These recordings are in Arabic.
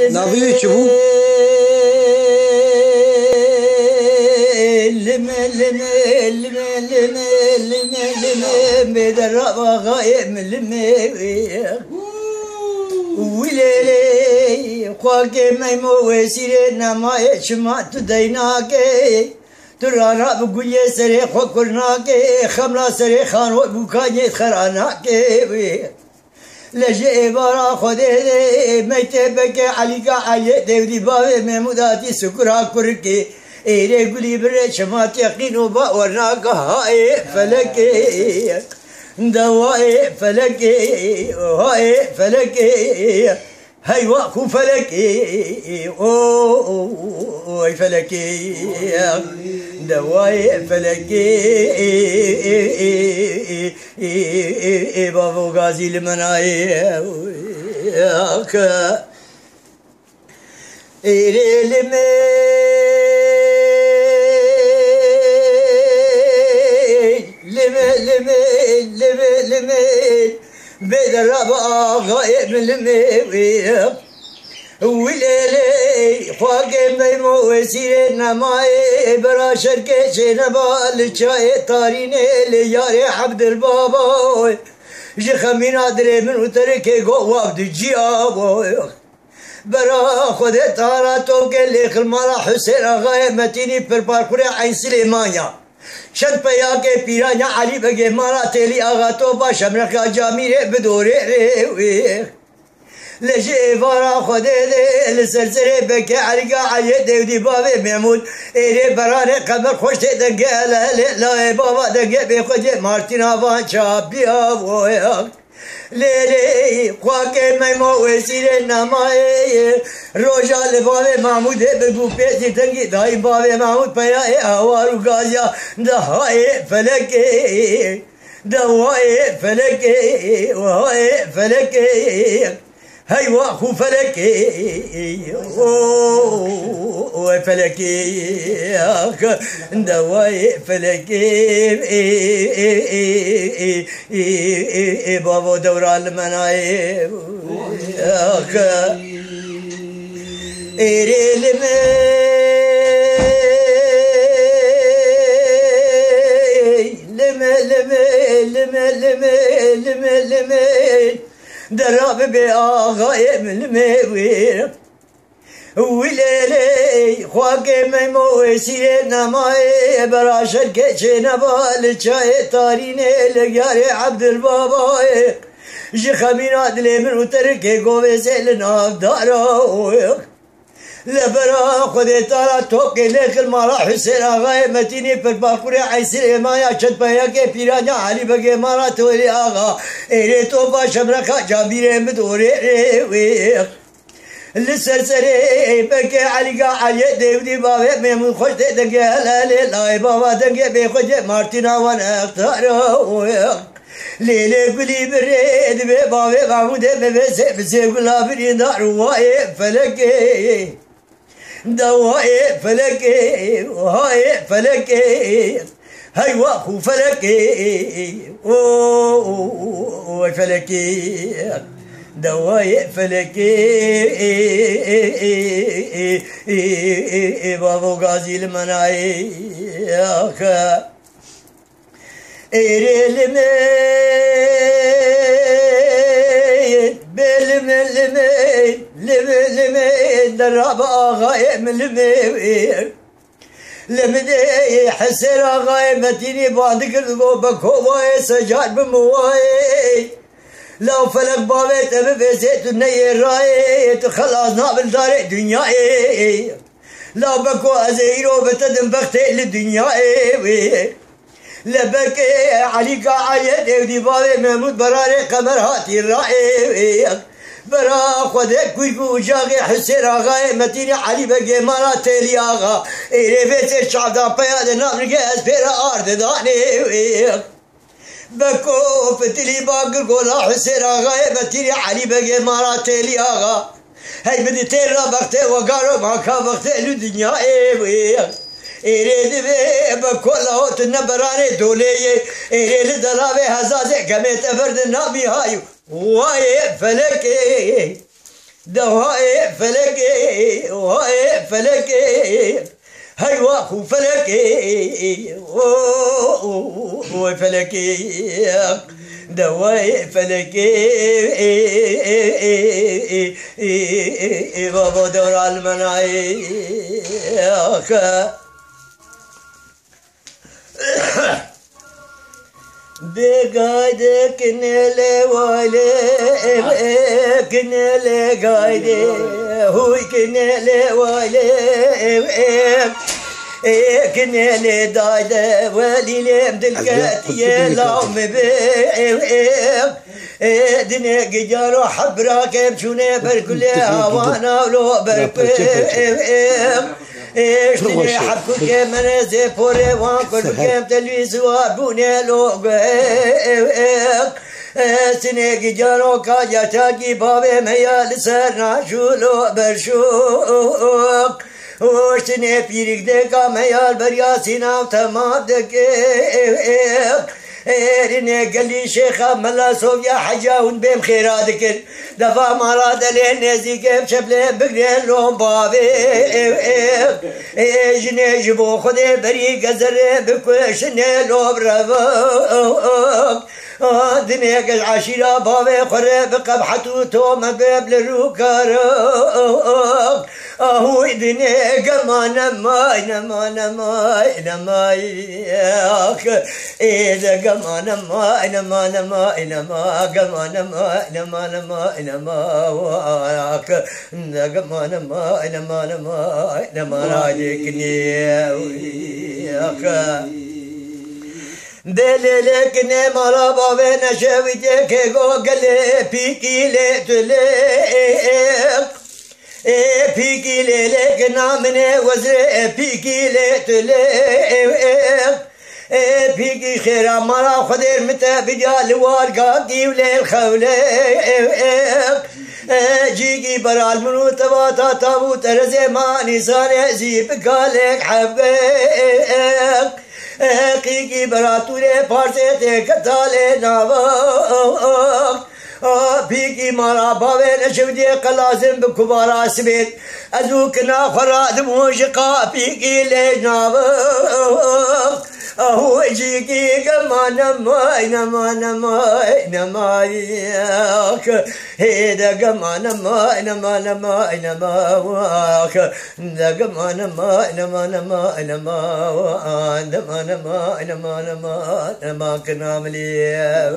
نافي شبو بدربا غايم وليلي خواكي ميمو وسيري نما شمات ديناكي ترانا بقولي سري خكرناكي خملا سري خانو بوكاني خراناكي لجي برا خدي ميتبك عليك علي دودي بابي مموداتي سكرا كركي ايري قولي بري شمات يقينو باورناك هاي فلكي دواء فلكي هاي فلكي هاي واخو فلكي اوي فلكي دواء فلكي بابو غازي المناي ايري لمي بدربا غايب لمي وليلي خواقي ميمو وسيري نماي برا شركي شنبا لشاي طاريني لياري عبد البابا جخمين ادري من وتركي قواب دجياب برا خودي تارا توكي ليخ المالا حسين غايب متيني پر باركوري عين سليمانيا شد پیاکے پیرانیا علی بگے مارا تیلی آغا تو با شمرکا جامیرے بدورے رے لجے بارا خودے دے لسرسرے بکے علیگا علی دیودی بابے محمود ایرے برانے قبر خوش دے دنگے لائے بابا دنگے بے خودے مارتین آوان چابیا ویا لیلی خواکے میمو ویسیرے نمائے روجا لبابے محمود بگو پیسی تنگی دائی بابے محمود پیا آوارو گازیا دہائے فلکے دوائے فلکے وہائے فلکے هاي واخو فلكي اوه فلكي دواي فلكي بابو دوران المناي ايري لمي دراب بآغاي من الموير وليلي خواقي ميمو وسيري نماي برا شركي شنبا لشاي طاريني لقاري عبد البابا جخمين عدلي من وتركي قوي سيلنا بدارا لبرا خودي تارا توكي ليخ المالا حسين آغاي متيني پر باكوري عيسي مايا شد بياكي پیرانيا علي بگي مارا تولي آغا ايري توبا شمركا جابيري مدوري ريويخ لسرسري بكي عليقا علي ديودي بابي ميمون خوش دي دنگي هلالي لاي بابا دنگي بيخوش مارتينا وان اختارويخ ليلي قولي بريد بي بابي محمود ببسي بسي قلا بري نار واي فلكي دواي فلكي وهاي فلكي هاي واخو فلكي اوه فلكي دواي فلكي بابو غازي المناي ايري لمي درب آغاي من لمي لمدي حسين آغاي متيني بعد كردو بكوباي سجاد بمواي لو فلك بابي تبي بزيت النير راي خلاص نابل داري دنياي لو بكو أزيرو بتدم بختي للدنياي لبكي عليك عيد ديودي بابي محمود براري قمر هاتي الرائي برا خودك كويكو جاغي حسين آغاي متيني علي بقي مالا تيلي آغا ايري بيت الشعب دا بياد نامرقي اسبيرا ارد داني بكو فتلي باقر قولا حسين آغاي متيني علي بقي مالا تيلي آغا هاي بدي تيرا بختي وقارو ماكا بختي لدنيا ايري بكل هوت النبراني دولي ايري دلابي هزازي كميت افرد النابي هايو واي فلكي دواء فلكي وهاي فلكي هاي واخو فلكي وفلكي دواء فلكي بابا دور على المنايخ بقايدة كنالي والي كنالي قايدة هوي كنالي والي كنالي دايدة والي لم دلقاتي لام بيق دنيا قجارو حبرا كيم شوني بركلها وانا ولو بركلها ايش تني حبكو كيم منازي بوري وانكل كيم تلويز وابوني لوغ سنه جارو كاجا تاكي بابي ميال سرنا شولو برشوق وشتني بيرك دكا ميال بريا سينام تمام دكيق رني قال لي شيخة ملا صوفيا حجاون بهم خيراتك دفع مراد لين نزيك بشبلين بقرين لهم بابي جني جبو خدي بري قزر بكوشني لو برفاق دنياك العشيرة بابي خرب قبحتو توم باب للروكارك هو دنياك ما نماي نما نماي نمايك إذا ما نماي نما نماي نما ما نماي نما نماي نماك إذا ما نماي نما نماي نما راجكني دللك نمارا بابي نشويتك غوغلي بيكي لتلك بيكي لك نامني وزر بيكي لتلك بيكي خيرا مرا خدير متى بجال وارقاقي وليل خولك جيكي برال منو تباتا تابوت رزي ما نسان زيب قالك حبك قيقي براتوري پارسي كتالي ناوك بيقي مارا باوي نشودي قلازم بكبارا سبيت ازوكنا فراد موشقا بيقي لي ناوك هو جيكي كما نماي نما نماي نمايك هيدا كما نماي نما نماي نماك دا كما نماي نما نماي نما نما نماي نما نما نماك نعمليك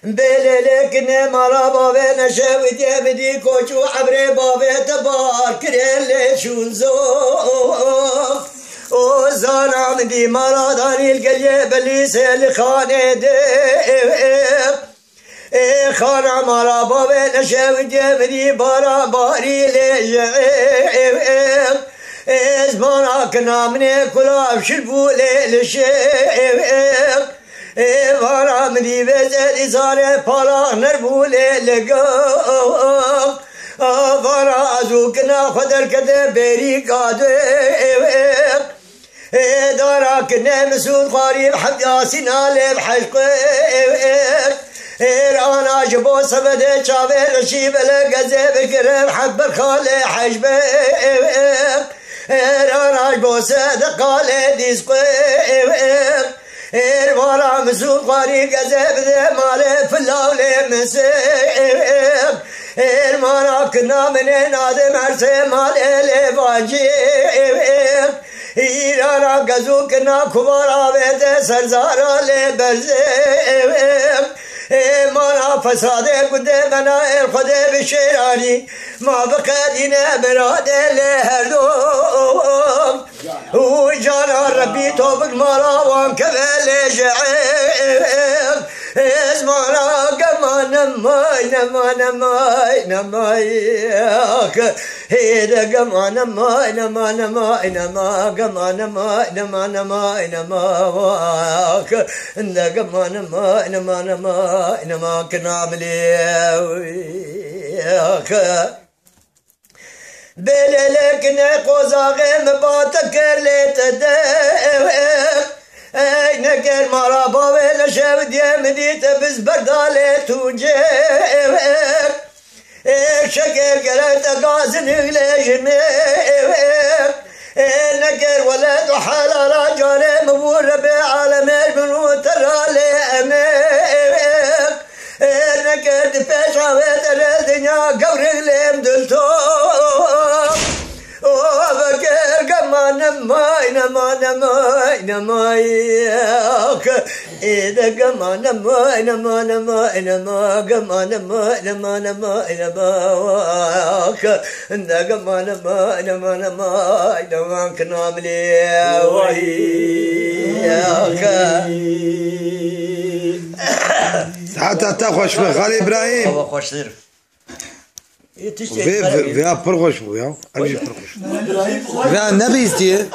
بللك نمارا بابي نشوي بدي كوشو عبري بابي تبار كرين ليشون زوف وزانا مدي مرا داني القليب اللي سيل خاني ديف خانا مارا بابي نشوي بدي بارا باري ليجعيف زمانا كنا مني كلاب شربو ليلشيف وارا مدي بزد زاره پالا نربوله لگام وارا ازوکنا خدر کده بری قاده دارا کنه مسود خاريب حد ياسينا لب حشق انا جبو سبده چاوه رشيب لگزه بکرم حبر خاله حجبه انا جبو صدقاله ديسقه وارا مسود خاري قزب ذا مالي فلاولي مسيب مانا كنا من نادم عرسي مالي لباجيب ايرانا قزو كنا كبارا بيت سرزارا لبرزيب مانا فساد قدامنا الخدي بشيراني ما بقدينا برادة لهردوم وجانا ربي توبك مرا وانكبل جعيب اسمعنا كما نماي نما نماي نمايك هيدا كما نماي نما نماي نما كما نماي نما نماي نماك اندا كما نماي نما نماي نما كنعمليك بللك نقوزاغي مباتكر لتدق ای نگر مرا باوی نشب دیمدیت بز برداله تونجه شکر گرد قازن اغلیجمه نگر ولد وحلالا جانه مبور بعالم البنو ترالي امير نگر دفاش عويت الدنيا قوري ليم دلتو وفكر قما نماي نما نماي نمايك إذا قما نماي نما نماي نما قما نماي نما نماي نماك إذا قما نماي نما نماي نماك ناملي وياك حتى تخش في خالي إبراهيم هو خوش صرف في برغش ويا أبي برغش في النبي يستيه